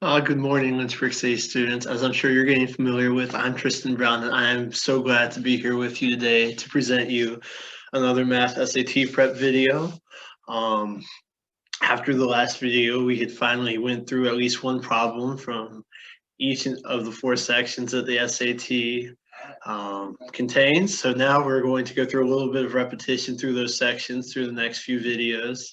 Good morning, Lynchburg City students. As I'm sure you're getting familiar with, I'm Tristan Brown, and I'm so glad to be here with you today to present you another math SAT prep video. Um, After the last video, we had finally went through at least one problem from each of the four sections that the SAT contains. So now we're going to go through a little bit of repetition through those sections through the next few videos.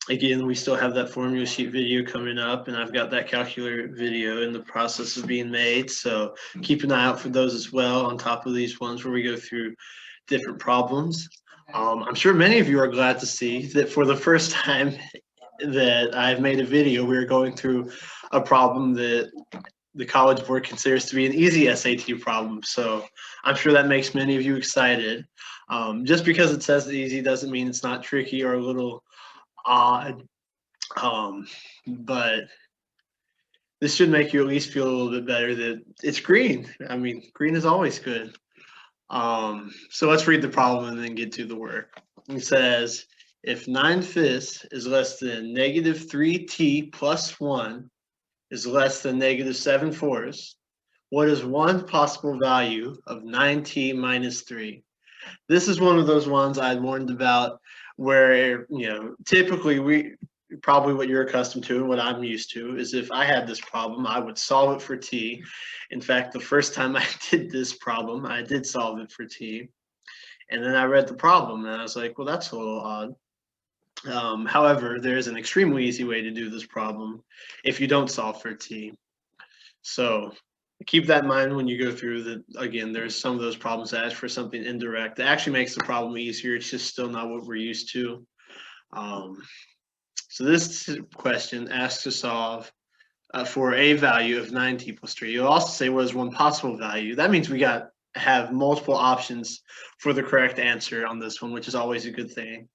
Again, we still have that formula sheet video coming up, and I've got that calculator video in the process of being made. So keep an eye out for those as well, on top of these ones where we go through different problems. I'm sure many of you are glad to see that for the first time that I've made a video, we're going through a problem that the College Board considers to be an easy SAT problem. So I'm sure that makes many of you excited. Just because it says easy doesn't mean it's not tricky or a little odd, but this should make you at least feel a little bit better that it's green. I mean, green is always good. So let's read the problem and then get to the work. It says, if 9/5 is less than negative 3t plus 1 is less than negative 7/4, what is one possible value of 9t minus 3? This is one of those ones I'd warned about where, typically probably what you're accustomed to and what I'm used to is if I had this problem, I would solve it for t. In fact, the first time I did this problem, I did solve it for t. And then I read the problem and I was like, well, that's a little odd. However, there's an extremely easy way to do this problem if you don't solve for t. So keep that in mind when you go through that. Again, there's some of those problems that ask for something indirect that actually makes the problem easier. It's just still not what we're used to. So this question asks to solve for a value of 9t plus 3. You'll also say what is one possible value. That means we have multiple options for the correct answer on this one, which is always a good thing.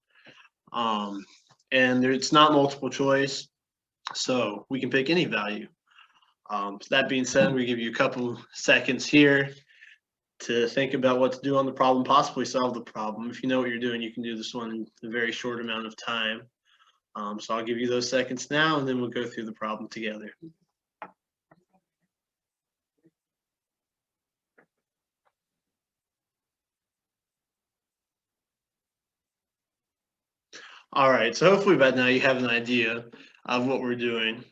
And it's not multiple choice, so we can pick any value. So that being said, we give you a couple seconds here to think about what to do on the problem, possibly solve the problem. If you know what you're doing, you can do this one in a very short amount of time. So I'll give you those seconds now, and then we'll go through the problem together. All right, so hopefully by now you have an idea of what we're doing.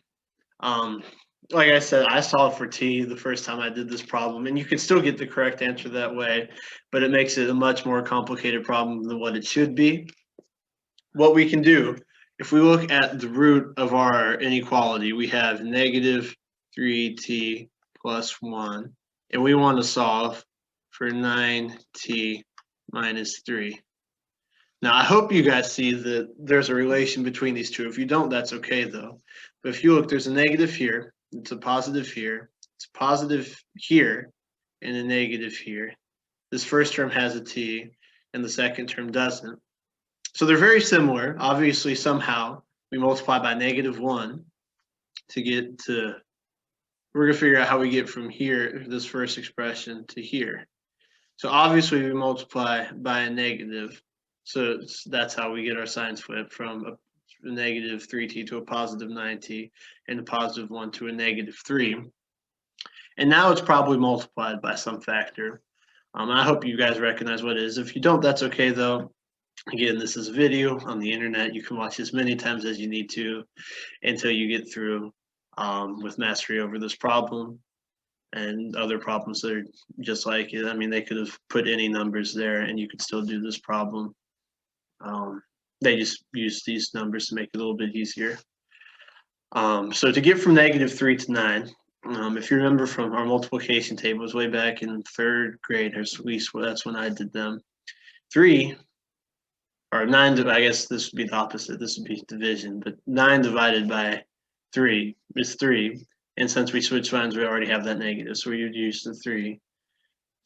Like I said, I solved for t the first time I did this problem, and you can still get the correct answer that way, but it makes it a much more complicated problem than what it should be. What we can do, if we look at the root of our inequality, we have negative 3t plus 1, and we want to solve for 9t minus 3. Now, I hope you guys see that there's a relation between these two. If you don't, that's okay, though. But if you look, there's a negative here, it's a positive here, it's a positive here, and a negative here. This first term has a t, and the second term doesn't. So they're very similar. Obviously, somehow, we multiply by -1 to get to, we're going to figure out how we get from here, this first expression, to here. So obviously, we multiply by a negative. So that's how we get our signs flip from a negative 3t to a positive 9t, and a positive 1 to a negative 3. And now it's probably multiplied by some factor. I hope you guys recognize what it is. If you don't, that's okay, though. Again, this is a video on the internet. You can watch as many times as you need to until you get through with mastery over this problem and other problems that are just like it. I mean, they could have put any numbers there and you could still do this problem. They just use these numbers to make it a little bit easier. So to get from -3 to 9, if you remember from our multiplication tables way back in 3rd grade, or at least that's when I did them, 3 or 9, I guess this would be the opposite. This would be division, but 9 divided by 3 is 3. And since we switch signs, we already have that negative, so we would use the 3.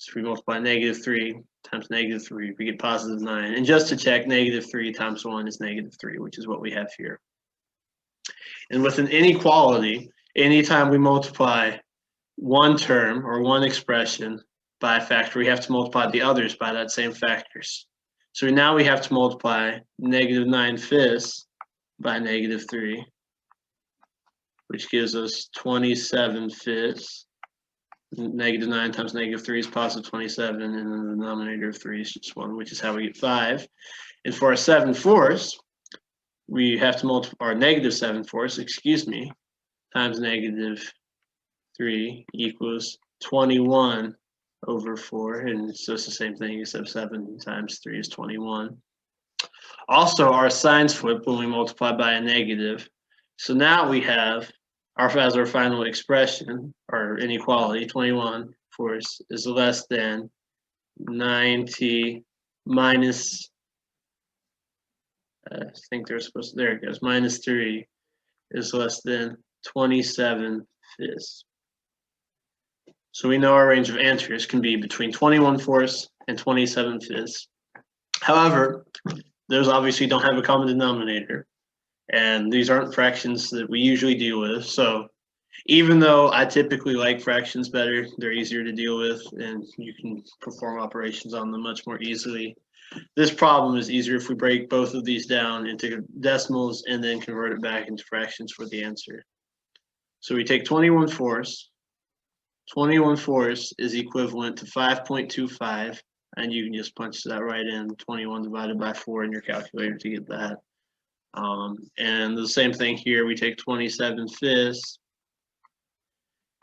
So if we multiply -3 times -3, we get positive 9. And just to check, -3 times 1 is -3, which is what we have here. And with an inequality, anytime we multiply one term or one expression by a factor, we have to multiply the others by that same factors. So now we have to multiply -9/5 by -3. which gives us 27 fifths. Negative 9 times negative 3 is positive 27, and then the denominator of 3 is just 1, which is how we get 5. And for our 7/4, we have to multiply our negative 7/4, times negative 3 equals 21 over 4, and it's just the same thing except 7 times 3 is 21. Also, our signs flip when we multiply by a negative. So now we have as our final expression, our inequality, 21 is less than 9t minus, I think they're supposed to, there it goes, minus 3 is less than 27 fifths. So we know our range of answers can be between 21/4 and 27 fifths. However, those obviously don't have a common denominator, and these aren't fractions that we usually deal with. So even though I typically like fractions better, they're easier to deal with, and you can perform operations on them much more easily. This problem is easier if we break both of these down into decimals and then convert it back into fractions for the answer. So we take 21/4. 21/4 is equivalent to 5.25, and you can just punch that right in, 21 divided by 4 in your calculator to get that. And the same thing here, we take 27 fifths,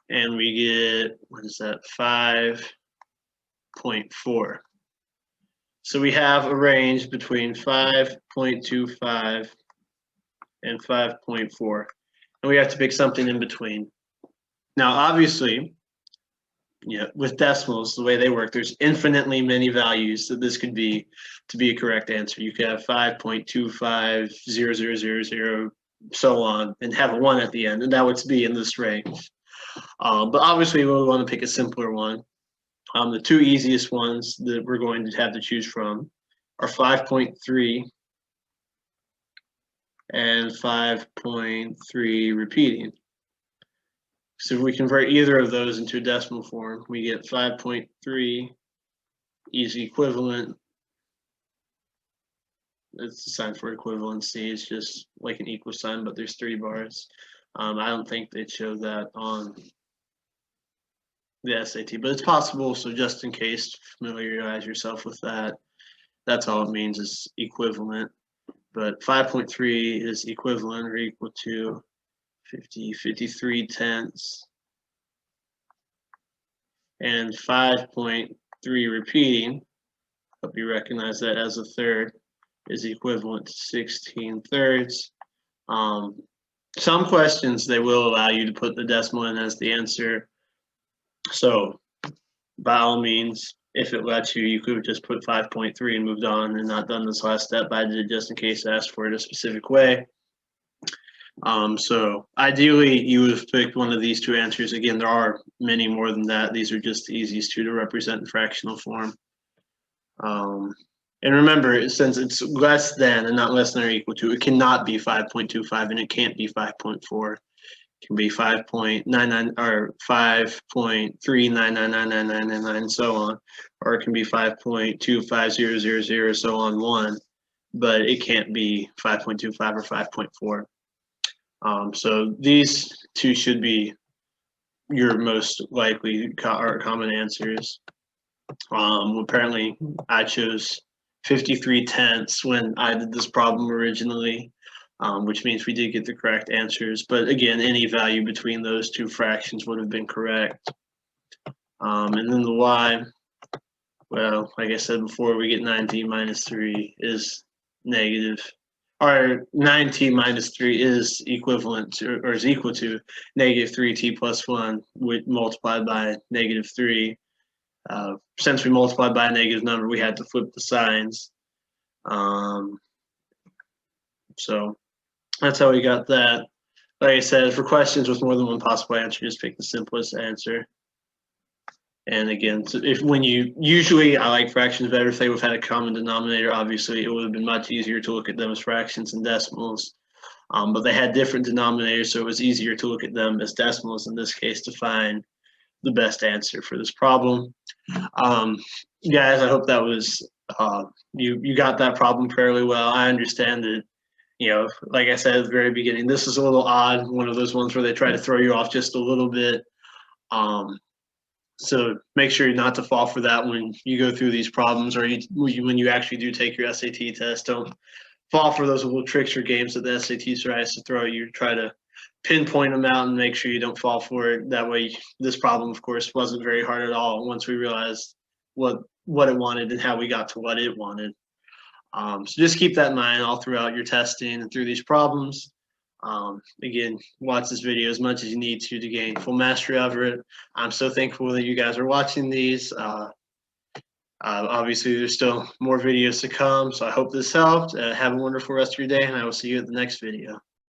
and we get, what is that, 5.4. So we have a range between 5.25 and 5.4, and we have to pick something in between. Now, obviously, with decimals, the way they work, there's infinitely many values that this could be to be a correct answer. You could have 5.250000, so on, and have a 1 at the end, and that would be in this range. But obviously, we want to pick a simpler one. The two easiest ones that we're going to have to choose from are 5.3 and 5.3 repeating. So if we convert either of those into a decimal form, we get 5.3 is equivalent. It's the sign for equivalency. It's just like an equal sign, but there's 3 bars. I don't think they'd show that on the SAT, but it's possible. So just in case, familiarize yourself with that. That's all it means is equivalent. But 5.3 is equivalent or equal to 53 tenths, and 5.3 repeating, hope you recognize that as a third, is equivalent to 16 thirds. Some questions, they will allow you to put the decimal in as the answer. So by all means, if it lets you, you could just put 5.3 and moved on and not done this last step, but I did it just in case I asked for it a specific way. So ideally, you would have picked one of these two answers. Again, there are many more than that. These are just the easiest two to represent in fractional form. And remember, since it's less than and not less than or equal to, it cannot be 5.25 and it can't be 5.4. It can be 5.99 or 5.3999999 and so on, or it can be 5.25000, so on 1, but it can't be 5.25 or 5.4. So these two should be your most likely or common answers. Apparently, I chose 53 tenths when I did this problem originally, which means we did get the correct answers. But again, any value between those two fractions would have been correct. And then the y, well, like I said before, we get 9t minus 3 is negative. Or 9t minus 3 is equivalent to, or is equal to, negative 3t plus 1 multiplied by negative 3. Since we multiplied by a negative number, we had to flip the signs. So that's how we got that. Like I said, for questions with more than one possible answer, just pick the simplest answer. And again, so usually I like fractions better if they would have had a common denominator. Obviously, it would have been much easier to look at them as fractions and decimals. But they had different denominators, so it was easier to look at them as decimals in this case to find the best answer for this problem. Guys, I hope that was you got that problem fairly well. I understand that like I said at the very beginning, this is a little odd, one of those ones where they try to throw you off just a little bit. So make sure not to fall for that when you go through these problems, or when you actually do take your SAT test. Don't fall for those little tricks or games that the SAT tries to throw you. Try to pinpoint them out and make sure you don't fall for it. That way, this problem, of course, wasn't very hard at all once we realized what it wanted and how we got to what it wanted. So just keep that in mind all throughout your testing and through these problems. Again, watch this video as much as you need to gain full mastery over it. I'm so thankful that you guys are watching these. Obviously, there's still more videos to come, so I hope this helped. Have a wonderful rest of your day, and I will see you at the next video.